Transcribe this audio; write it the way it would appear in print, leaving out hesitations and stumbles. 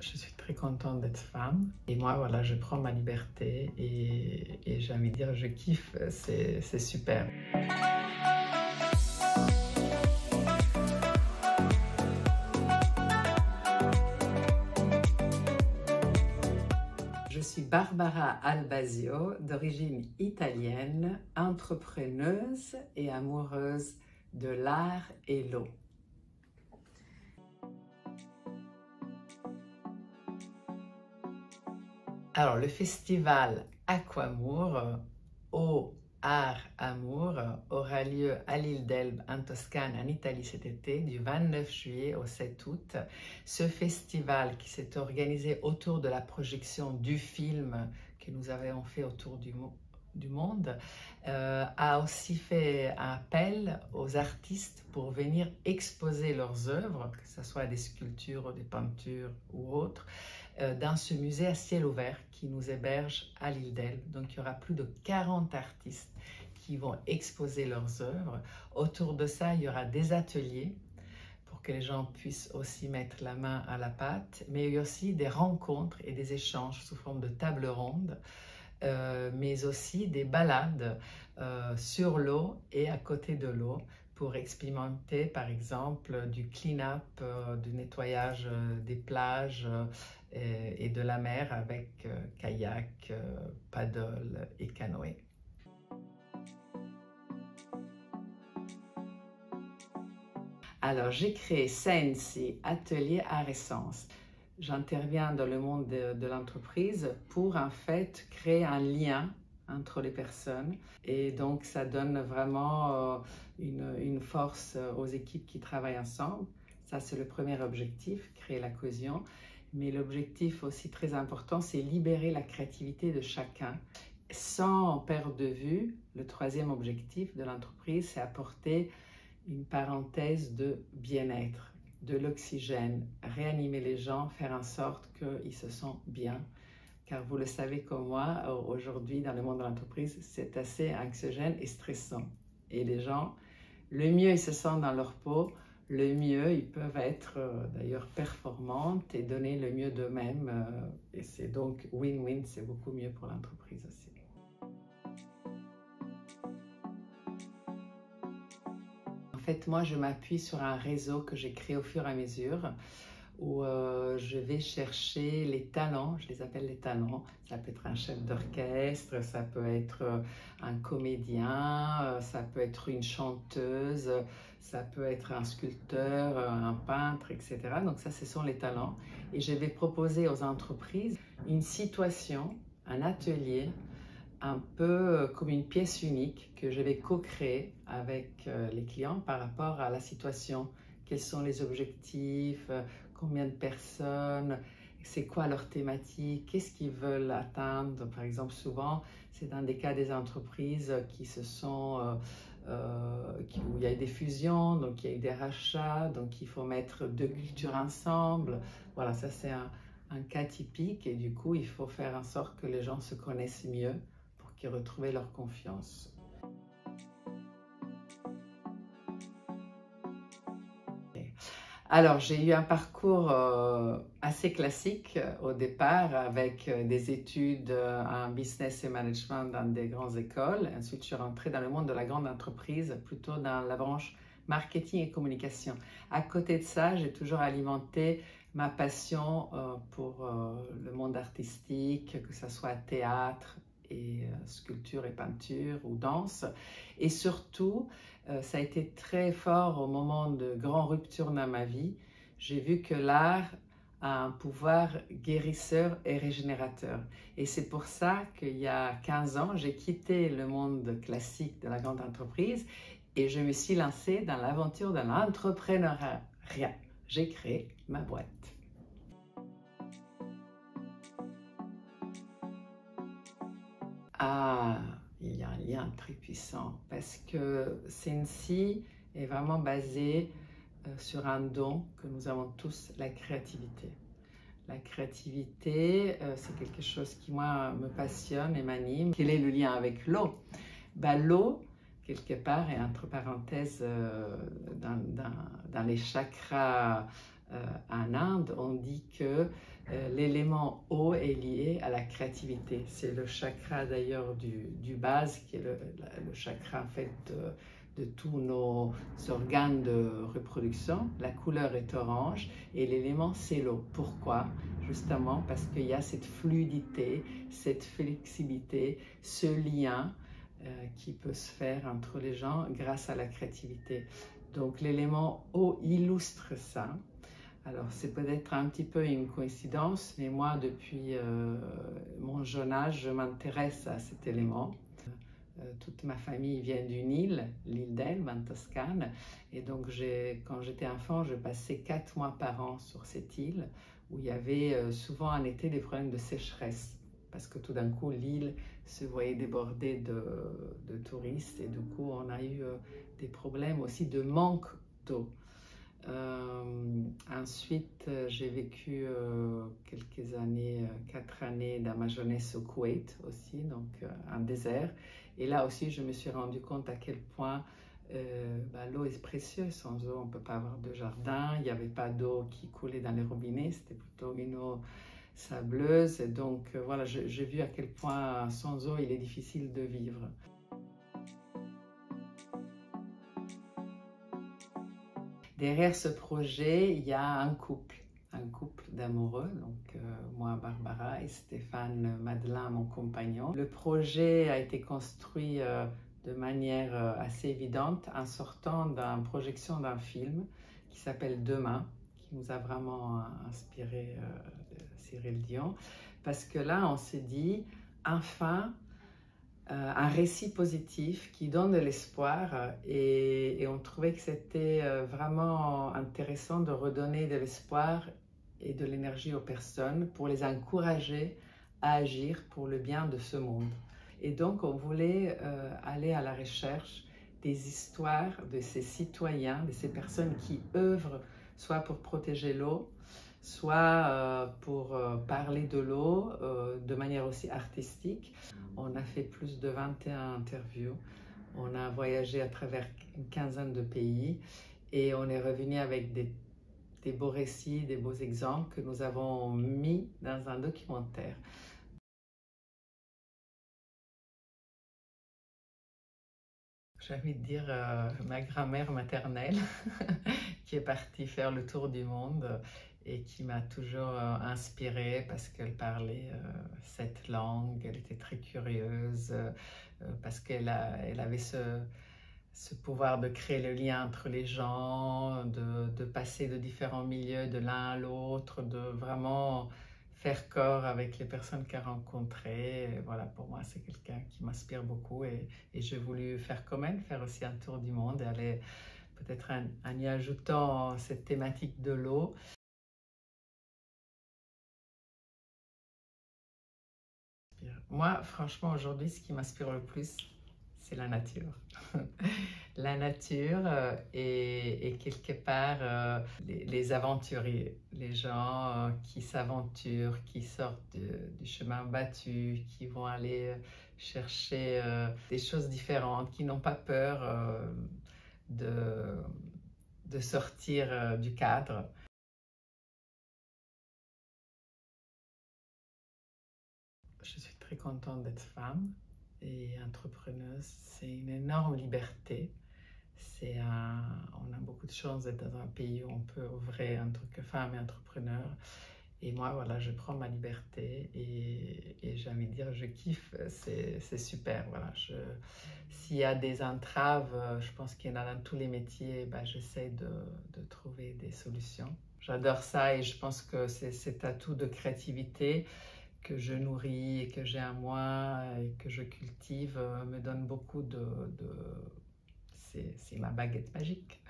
Je suis très contente d'être femme. Et moi, voilà, je prends ma liberté et j'ai envie de dire, je kiffe, c'est super. Je suis Barbara Albasio, d'origine italienne, entrepreneuse et amoureuse de l'art et l'eau. Alors, le festival Aquamour, Eau, Art, Amour, aura lieu à l'île d'Elbe, en Toscane, en Italie cet été, du 29 juillet au 7 août. Ce festival qui s'est organisé autour de la projection du film que nous avons fait autour du monde, a aussi fait un appel aux artistes pour venir exposer leurs œuvres, que ce soit des sculptures, des peintures ou autres, dans ce musée à ciel ouvert qui nous héberge à l'île d'Elbe. Donc il y aura plus de 40 artistes qui vont exposer leurs œuvres. Autour de ça, il y aura des ateliers pour que les gens puissent aussi mettre la main à la pâte, mais il y a aussi des rencontres et des échanges sous forme de table ronde, mais aussi des balades sur l'eau et à côté de l'eau pour expérimenter par exemple du clean-up, du nettoyage des plages et de la mer avec kayak, paddle et canoë. Alors, j'ai créé Sensi, Atelier Art et Sens. J'interviens dans le monde de l'entreprise pour en fait créer un lien entre les personnes et donc ça donne vraiment une force aux équipes qui travaillent ensemble. Ça, c'est le premier objectif, créer la cohésion. Mais l'objectif aussi très important, c'est libérer la créativité de chacun sans perdre de vue. Le troisième objectif de l'entreprise, c'est apporter une parenthèse de bien-être, de l'oxygène, réanimer les gens, faire en sorte qu'ils se sentent bien. Car vous le savez comme moi, aujourd'hui dans le monde de l'entreprise, c'est assez anxiogène et stressant. Et les gens, le mieux ils se sentent dans leur peau, le mieux ils peuvent être d'ailleurs performantes et donner le mieux d'eux-mêmes. Et c'est donc win-win, c'est beaucoup mieux pour l'entreprise aussi. En fait, moi, je m'appuie sur un réseau que j'ai créé au fur et à mesure où je vais chercher les talents, je les appelle les talents. Ça peut être un chef d'orchestre, ça peut être un comédien, ça peut être une chanteuse, ça peut être un sculpteur, un peintre, etc. Donc ça, ce sont les talents. Et je vais proposer aux entreprises une situation, un atelier, un peu comme une pièce unique que je vais co-créer avec les clients par rapport à la situation. Quels sont les objectifs, combien de personnes, c'est quoi leur thématique, qu'est-ce qu'ils veulent atteindre. Par exemple, souvent, c'est dans des cas des entreprises qui se sont, où il y a eu des fusions, donc il y a eu des rachats, donc il faut mettre deux cultures ensemble. Voilà, ça c'est un cas typique et du coup, il faut faire en sorte que les gens se connaissent mieux qui retrouver leur confiance. Alors, j'ai eu un parcours assez classique au départ avec des études en business et management dans des grandes écoles. Ensuite, je suis rentrée dans le monde de la grande entreprise, plutôt dans la branche marketing et communication. À côté de ça, j'ai toujours alimenté ma passion pour le monde artistique, que ce soit théâtre, et sculpture et peinture ou danse. Et surtout, ça a été très fort au moment de grandes ruptures dans ma vie. J'ai vu que l'art a un pouvoir guérisseur et régénérateur. Et c'est pour ça qu'il y a 15 ans, j'ai quitté le monde classique de la grande entreprise et je me suis lancée dans l'aventure de l'entrepreneuriat. J'ai créé ma boîte. Ah, il y a un lien très puissant parce que Sensi est vraiment basé sur un don que nous avons tous, la créativité. La créativité, c'est quelque chose qui, moi, me passionne et m'anime. Quel est le lien avec l'eau? L'eau, quelque part, est entre parenthèses dans les chakras en Inde, on dit que l'élément eau est lié à la créativité. C'est le chakra d'ailleurs du base, qui est le chakra en fait de tous nos organes de reproduction. La couleur est orange et l'élément c'est l'eau. Pourquoi? Justement parce qu'il y a cette fluidité, cette flexibilité, ce lien qui peut se faire entre les gens grâce à la créativité. Donc l'élément eau illustre ça. Alors c'est peut-être un petit peu une coïncidence, mais moi depuis mon jeune âge, je m'intéresse à cet élément. Toute ma famille vient d'une île, l'île d'Elbe en Toscane, et donc quand j'étais enfant, je passais 4 mois par an sur cette île où il y avait souvent en été des problèmes de sécheresse parce que tout d'un coup l'île se voyait débordée de touristes et du coup on a eu des problèmes aussi de manque d'eau. Ensuite, j'ai vécu quelques années, 4 années dans ma jeunesse au Koweït aussi, donc en désert. Et là aussi, je me suis rendu compte à quel point l'eau est précieuse. Sans eau, on ne peut pas avoir de jardin. Il n'y avait pas d'eau qui coulait dans les robinets, c'était plutôt une eau sableuse. Et donc, voilà, j'ai vu à quel point sans eau, il est difficile de vivre. Derrière ce projet, il y a un couple d'amoureux, donc moi, Barbara, et Stéphane Madelin, mon compagnon. Le projet a été construit de manière assez évidente en sortant d'une projection d'un film qui s'appelle Demain, qui nous a vraiment inspiré de Cyril Dion, parce que là, on s'est dit, enfin, un récit positif qui donne de l'espoir et on trouvait que c'était vraiment intéressant de redonner de l'espoir et de l'énergie aux personnes pour les encourager à agir pour le bien de ce monde. Et donc on voulait aller à la recherche des histoires de ces citoyens, de ces personnes qui œuvrent soit pour protéger l'eau, soit pour parler de l'eau de manière aussi artistique. On a fait plus de 21 interviews, on a voyagé à travers une quinzaine de pays et on est revenu avec des beaux récits, des beaux exemples que nous avons mis dans un documentaire. J'ai envie de dire ma grand-mère maternelle qui est partie faire le tour du monde et qui m'a toujours inspirée parce qu'elle parlait cette langue, elle était très curieuse, parce qu'elle avait ce pouvoir de créer le lien entre les gens, de passer de différents milieux de l'un à l'autre, de vraiment faire corps avec les personnes qu'elle rencontrait. Et voilà, pour moi, c'est quelqu'un qui m'inspire beaucoup et j'ai voulu faire comme elle, faire aussi un tour du monde et aller peut-être en y ajoutant cette thématique de l'eau. Moi, franchement, aujourd'hui, ce qui m'inspire le plus, c'est la nature. La nature et quelque part les aventuriers, les gens qui s'aventurent, qui sortent du chemin battu, qui vont aller chercher des choses différentes, qui n'ont pas peur de sortir du cadre. Je suis très contente d'être femme et entrepreneuse. C'est une énorme liberté. On a beaucoup de chance d'être dans un pays où on peut œuvrer en tant que femme et entrepreneur. Et moi, voilà, je prends ma liberté et j'ai envie de dire, je kiffe, c'est super. Voilà, s'il y a des entraves, je pense qu'il y en a dans tous les métiers, ben, j'essaie de trouver des solutions. J'adore ça et je pense que cet atout de créativité que je nourris et que j'ai à moi et que je cultive me donne beaucoup c'est ma baguette magique.